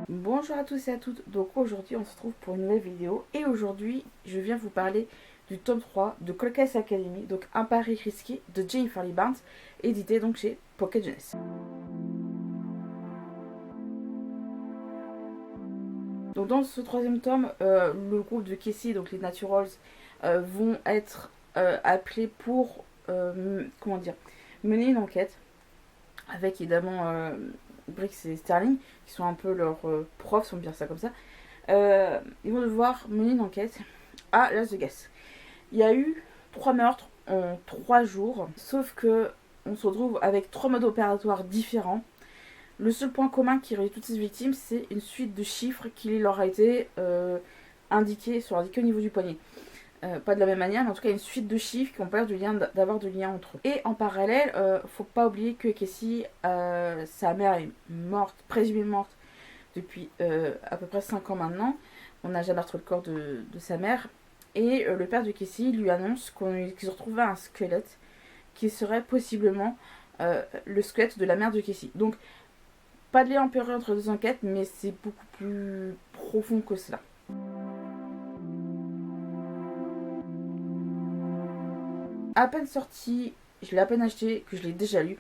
Bonjour à tous et à toutes, donc aujourd'hui on se retrouve pour une nouvelle vidéo et aujourd'hui je viens vous parler du tome 3 de Cold Case Academy, donc Un pari risqué de Jennifer Lee Barnes, édité donc chez Pocket Jeunesse. Donc dans ce troisième tome, le groupe de Casey, donc les Naturals, vont être appelés pour mener une enquête avec évidemment Briggs et Sterling qui sont un peu leurs profs, on peut dire ça comme ça. Ils vont devoir mener une enquête à Las Vegas. Il y a eu 3 meurtres en 3 jours, sauf que on se retrouve avec 3 modes opératoires différents. Le seul point commun qui relie toutes ces victimes, c'est une suite de chiffres qui leur a été indiqués au niveau du poignet. Pas de la même manière, mais en tout cas une suite de chiffres qui ont pas d'avoir de lien entre eux. Et en parallèle, faut pas oublier que Casey, sa mère est morte, présumée morte, depuis à peu près 5 ans maintenant. On n'a jamais retrouvé le corps de sa mère. Et le père de Casey lui annonce qu'ils ont retrouvé un squelette qui serait possiblement le squelette de la mère de Casey. Donc, pas de lien empirique entre deux enquêtes, mais c'est beaucoup plus profond que cela. À peine sorti, je l'ai à peine acheté, que je l'ai déjà lu.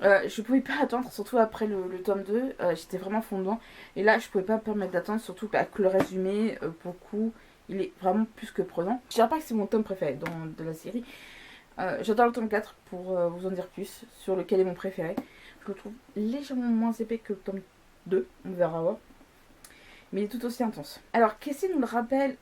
Je pouvais pas attendre, surtout après le tome 2, j'étais vraiment fondant. Et là, je pouvais pas me permettre d'attendre, surtout avec le résumé, pour le coup, il est vraiment plus que prenant. Je dirais pas que c'est mon tome préféré de la série. J'adore le tome 4 pour vous en dire plus, sur lequel est mon préféré. Je le trouve légèrement moins épais que le tome 2, on verra voir. Mais il est tout aussi intense. Alors, Casey nous le rappelle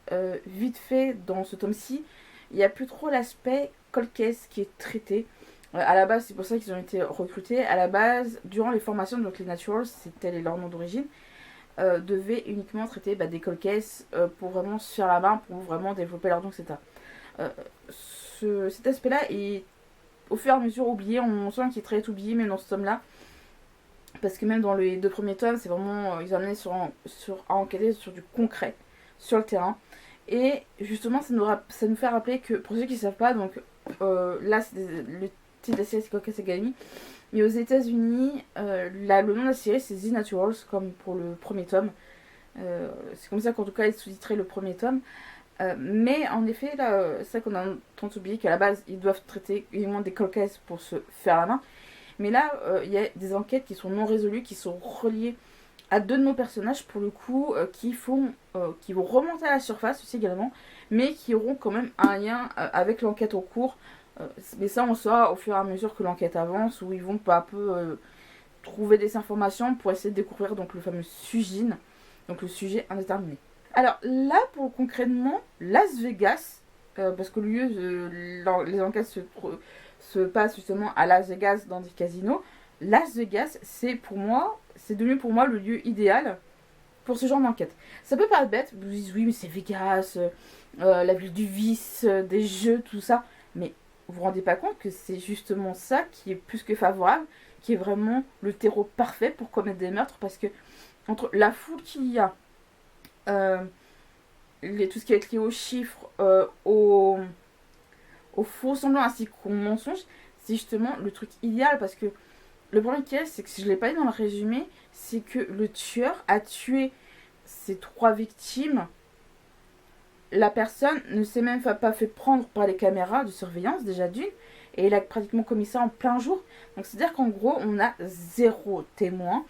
vite fait dans ce tome-ci, il n'y a plus trop l'aspect cold case qui est traité. À la base, c'est pour ça qu'ils ont été recrutés. À la base, durant les formations, donc les Naturals, c'était leur nom d'origine, devaient uniquement traiter des cold cases pour vraiment se faire la main, pour vraiment développer leur don, etc. Cet aspect-là est au fur et à mesure oublié. On sent qu'il est très oublié, même dans ce tome-là. Parce que même dans les 2 premiers tomes, c'est vraiment. Ils ont amené à enquêter sur du concret, sur le terrain. Et justement, ça nous fait rappeler que, pour ceux qui ne savent pas, donc là, le titre de la série, c'est Cold Case Academy. Mais aux États-Unis, le nom de la série, c'est The Naturals, comme pour le premier tome. C'est comme ça qu'en tout cas, ils sous-titraient le premier tome. Mais en effet, là, c'est ça qu'on a tendance à oublier qu'à la base, ils doivent traiter uniquement des cold cases pour se faire la main. Mais là, il y a des enquêtes qui sont non résolues, qui sont reliées à 2 de nos personnages, pour le coup, qui vont remonter à la surface aussi également, mais qui auront quand même un lien avec l'enquête en cours. Mais ça, on saura au fur et à mesure que l'enquête avance, où ils vont peu à peu trouver des informations pour essayer de découvrir donc le fameux SUGIN, donc le sujet indéterminé. Alors là, pour concrètement, Las Vegas, parce que les enquêtes se passent justement à Las Vegas dans des casinos. Las Vegas, c'est devenu pour moi le lieu idéal pour ce genre d'enquête. Ça peut paraître bête, vous dites oui mais c'est Vegas, la ville du vice, des jeux, tout ça, mais vous vous rendez pas compte que c'est justement ça qui est plus que favorable, qui est vraiment le terreau parfait pour commettre des meurtres, parce que entre la foule qu'il y a, tout ce qui est lié aux chiffres, aux faux semblants ainsi qu'aux mensonges, c'est justement le truc idéal, parce que le problème qu'il y a, c'est que si je l'ai pas dit dans le résumé, c'est que le tueur a tué ses 3 victimes. La personne ne s'est même pas fait prendre par les caméras de surveillance, déjà d'une, et il a pratiquement commis ça en plein jour. Donc c'est-à-dire qu'en gros, on a 0 témoin.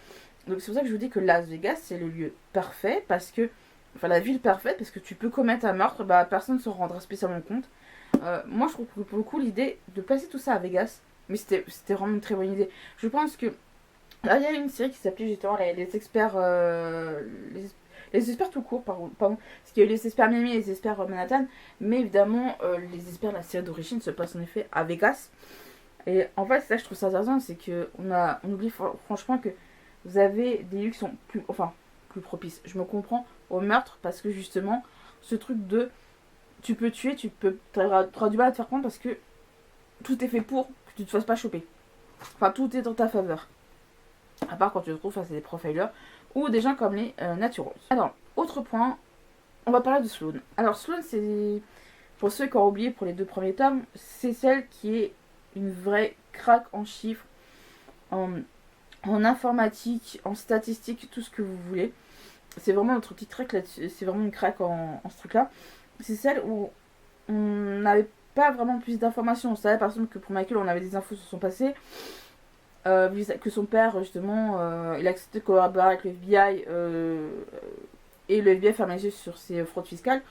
Donc c'est pour ça que je vous dis que Las Vegas, c'est le lieu parfait, parce que, enfin la ville parfaite, parce que tu peux commettre un meurtre, personne ne se rendra spécialement compte. Moi je trouve que pour le coup, l'idée de placer tout ça à Vegas, mais c'était vraiment une très bonne idée. Je pense que là, il y a une série qui s'appelait justement les experts, les experts tout court, pardon, parce qu'il y a eu les experts Miami et les experts Manhattan, mais évidemment les experts de la série d'origine se passent en effet à Vegas. Et en fait, c'est ça que je trouve ça intéressant, c'est que on oublie franchement que vous avez des lieux qui sont plus propices. Je me comprends au meurtre, parce que justement ce truc de tu peux tuer, t'auras du mal à te faire prendre, parce que tout est fait pour que tu te fasses pas choper. Enfin, tout est dans ta faveur. À part quand tu te trouves face à des profilers ou des gens comme les Naturals. Alors, autre point, on va parler de Sloane. Alors, Sloane, c'est, pour ceux qui ont oublié pour les 2 premiers tomes, c'est celle qui est une vraie craque en chiffres, en informatique, en statistique, tout ce que vous voulez. c'est vraiment notre petite craque là-dessus, c'est vraiment une craque en ce truc-là. C'est celle où on n'avait pas vraiment plus d'informations. On savait par exemple que pour Michael, on avait des infos sur son passé, que son père, justement, il a accepté de collaborer avec le FBI, et le FBI ferme les yeux sur ses fraudes fiscales.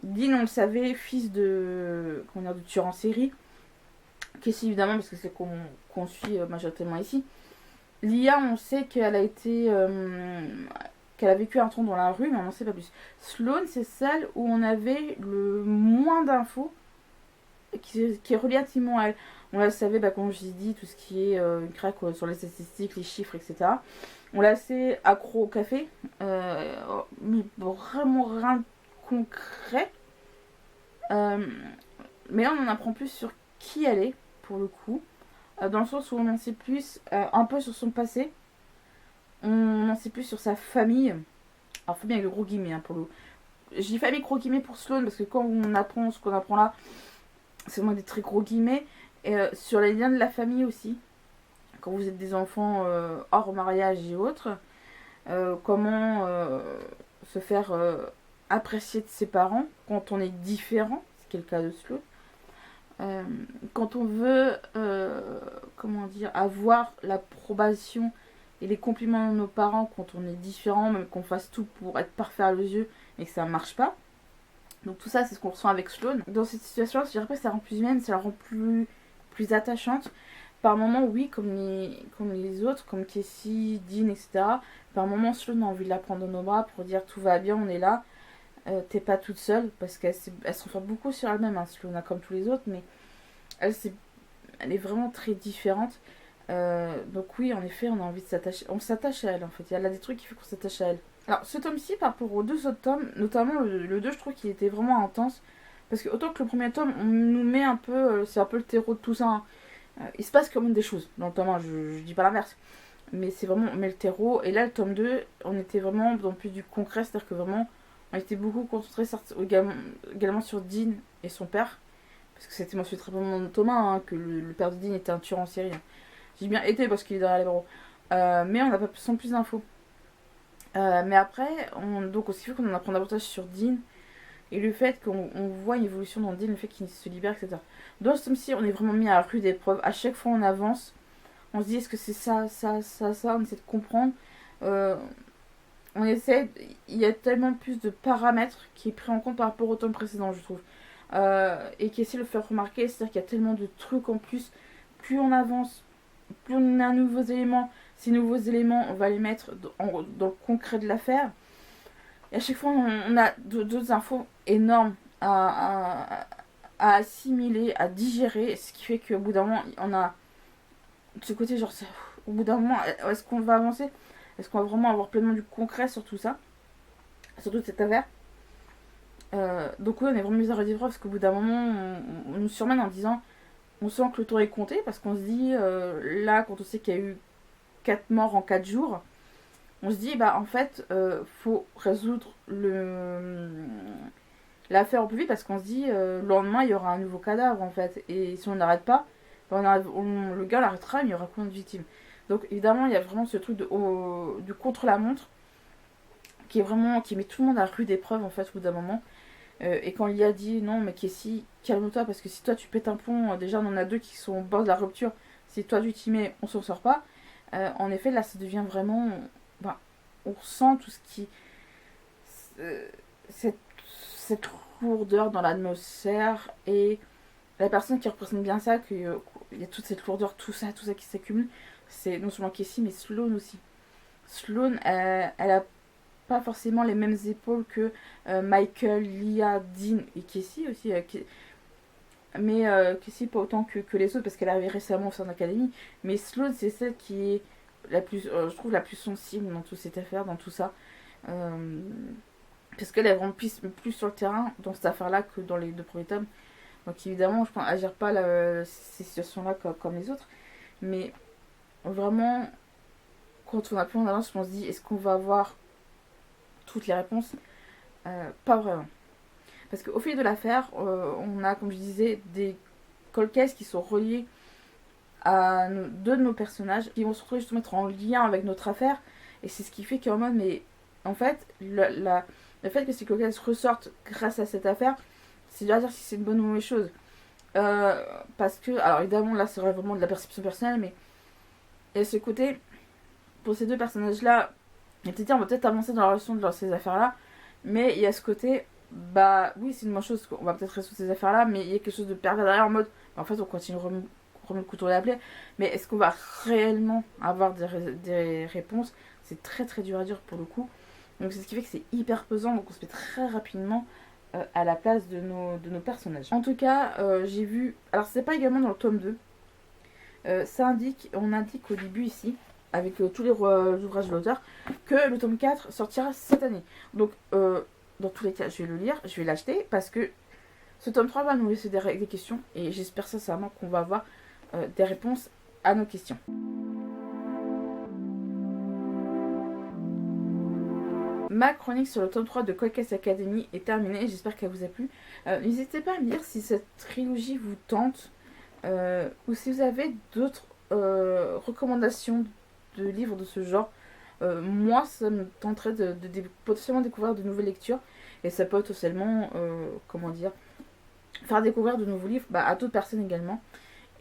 Dean, on le savait, fils de, comment dire, de tueur en série. Cassie, évidemment, parce que c'est qu'on suit majoritairement ici. Lia, on sait qu'elle a été. Qu'elle a vécu un temps dans la rue, mais on n'en sait pas plus. Sloane, c'est celle où on avait le moins d'infos qui est relativement à elle. On la savait, comme je dit, tout ce qui est une craque sur les statistiques, les chiffres, etc. On l'a assez accro au café, mais vraiment rien de concret. Mais on en apprend plus sur qui elle est, pour le coup. Dans le sens où on en sait plus un peu sur son passé. On en sait plus sur sa famille. Alors, famille avec de gros guillemets, hein, pour le. Je dis famille gros guillemets pour Sloane, parce que quand on apprend ce qu'on apprend là, c'est vraiment des très gros guillemets. Et sur les liens de la famille aussi. Quand vous êtes des enfants hors mariage et autres. Comment se faire apprécier de ses parents quand on est différent, ce qui est le cas de Sloane. Quand on veut, comment dire, avoir l'approbation et les compliments de nos parents quand on est différent, même qu'on fasse tout pour être parfait à leurs yeux et que ça ne marche pas. Donc tout ça, c'est ce qu'on ressent avec Sloane. Dans cette situation-là, je dirais pas que ça la rend plus humaine, ça la rend plus attachante. Par moments, oui, comme les autres, comme Cassie, Dean, etc. Par moments, Sloane a envie de la prendre dans nos bras pour dire tout va bien, on est là. T'es pas toute seule, parce qu'elle se renferme beaucoup sur elle-même, hein, Sloane, comme tous les autres, mais elle est vraiment très différente. Donc oui, en effet, on a envie de s'attacher. On s'attache à elle, en fait. Il y a là des trucs qui font qu'on s'attache à elle. Alors, ce tome-ci, par rapport aux deux autres tomes, notamment le 2, je trouve qu'il était vraiment intense. Parce que autant que le premier tome, on nous met un peu... c'est un peu le terreau de tout ça. Hein. Il se passe quand même des choses dans le tome 1, je dis pas l'inverse. Mais c'est vraiment... On met le terreau. Et là, le tome 2, on était vraiment dans plus du concret. C'est-à-dire que vraiment, on était beaucoup concentré également sur Dean et son père. Parce que c'était mentionné très bien dans le tome 1, hein, que le père de Dean était un tueur en série. Hein. J'ai bien été parce qu'il est derrière les barreaux. Mais on n'a pas sans plus d'infos. Mais après, donc aussi fait qu'on en apprend davantage sur Dean et le fait qu'on voit une évolution dans Dean, le fait qu'il se libère, etc. Dans ce tome-ci, on est vraiment mis à rude épreuve. À chaque fois, on avance. On se dit, est-ce que c'est ça, ça, ça, ça. On essaie de comprendre. On essaie. Il y a tellement plus de paramètres qui est pris en compte par rapport au tome précédent, je trouve. Et qui essaie de le faire remarquer. C'est-à-dire qu'il y a tellement de trucs en plus. Plus on avance, plus on a de nouveaux éléments. Ces nouveaux éléments, on va les mettre dans le concret de l'affaire. Et à chaque fois, on a d'autres infos énormes à assimiler, à digérer. Ce qui fait qu'au bout d'un moment, on a ce côté genre, au bout d'un moment, est-ce qu'on va avancer? Est-ce qu'on va vraiment avoir pleinement du concret sur tout ça? Surtout cette affaire. Donc oui, on est vraiment mis à redire parce qu'au bout d'un moment, on nous surmène en disant, on sent que le temps est compté parce qu'on se dit, là, quand on sait qu'il y a eu 4 morts en 4 jours, on se dit, en fait, faut résoudre l'affaire au plus vite parce qu'on se dit, le lendemain, il y aura un nouveau cadavre, en fait. Et si on n'arrête pas, le gars l'arrêtera, mais il y aura combien de victimes? Donc, évidemment, il y a vraiment ce truc du contre-la-montre qui met tout le monde à rude épreuve, en fait, au bout d'un moment. Et quand il a dit, non, mais Cassie, calme-toi, parce que si toi, tu pètes un plomb, déjà, on en a 2 qui sont au bord de la rupture. Si toi, tu t'y mets, on s'en sort pas. En effet, là, ça devient vraiment... on ressent tout ce qui... cette lourdeur dans l'atmosphère et la personne qui représente bien ça, qu'il y a toute cette lourdeur, tout ça qui s'accumule, c'est non seulement Cassie, mais Sloane aussi. Sloane, elle a pas forcément les mêmes épaules que Michael, Lia, Dean et Cassie aussi. Mais Cassie pas autant que les autres parce qu'elle arrivait récemment au sein d'académie. Mais Sloane, c'est celle qui est la plus, je trouve, la plus sensible dans toute cette affaire, dans tout ça. Parce qu'elle est vraiment plus sur le terrain dans cette affaire-là que dans les 2 premiers tomes. Donc évidemment, je pense qu'elle gère pas ces situations-là comme les autres. Mais vraiment, quand on a plus en avance, on se dit, est-ce qu'on va avoir toutes les réponses? Pas vraiment. Parce qu'au fil de l'affaire, on a, comme je disais, des cold cases qui sont reliés à 2 de nos personnages qui vont se retrouver justement être en lien avec notre affaire. Et c'est ce qui fait qu'en mode, mais en fait, le fait que ces coquettes ressortent grâce à cette affaire, c'est dur à dire si c'est une bonne ou une mauvaise chose. Parce que, alors évidemment, là, c'est vraiment de la perception personnelle, mais il y a ce côté, pour ces deux personnages-là, on va peut-être avancer dans la relation de ces affaires-là, mais il y a ce côté, bah oui, c'est une bonne chose, on va peut-être résoudre ces affaires-là, mais il y a quelque chose de pervers derrière en mode, en fait, on continue remet le couteau à la plaie, mais est-ce qu'on va réellement avoir des réponses? C'est très très dur à dire pour le coup. Donc c'est ce qui fait que c'est hyper pesant, donc on se met très rapidement à la place de nos personnages. En tout cas, j'ai vu, alors c'est pas également dans le tome 2, on indique au début ici, avec tous les ouvrages de l'auteur, que le tome 4 sortira cette année. Donc, dans tous les cas, je vais le lire, je vais l'acheter, parce que ce tome 3 va nous laisser des questions, et j'espère sincèrement qu'on va avoir des réponses à nos questions. Ma chronique sur le tome 3 de Code Academy est terminée, j'espère qu'elle vous a plu. N'hésitez pas à me dire si cette trilogie vous tente, ou si vous avez d'autres recommandations de livres de ce genre. Moi, ça me tenterait de potentiellement découvrir de nouvelles lectures, et ça peut potentiellement, faire découvrir de nouveaux livres à d'autres personnes également.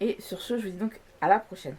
Et sur ce, je vous dis donc à la prochaine.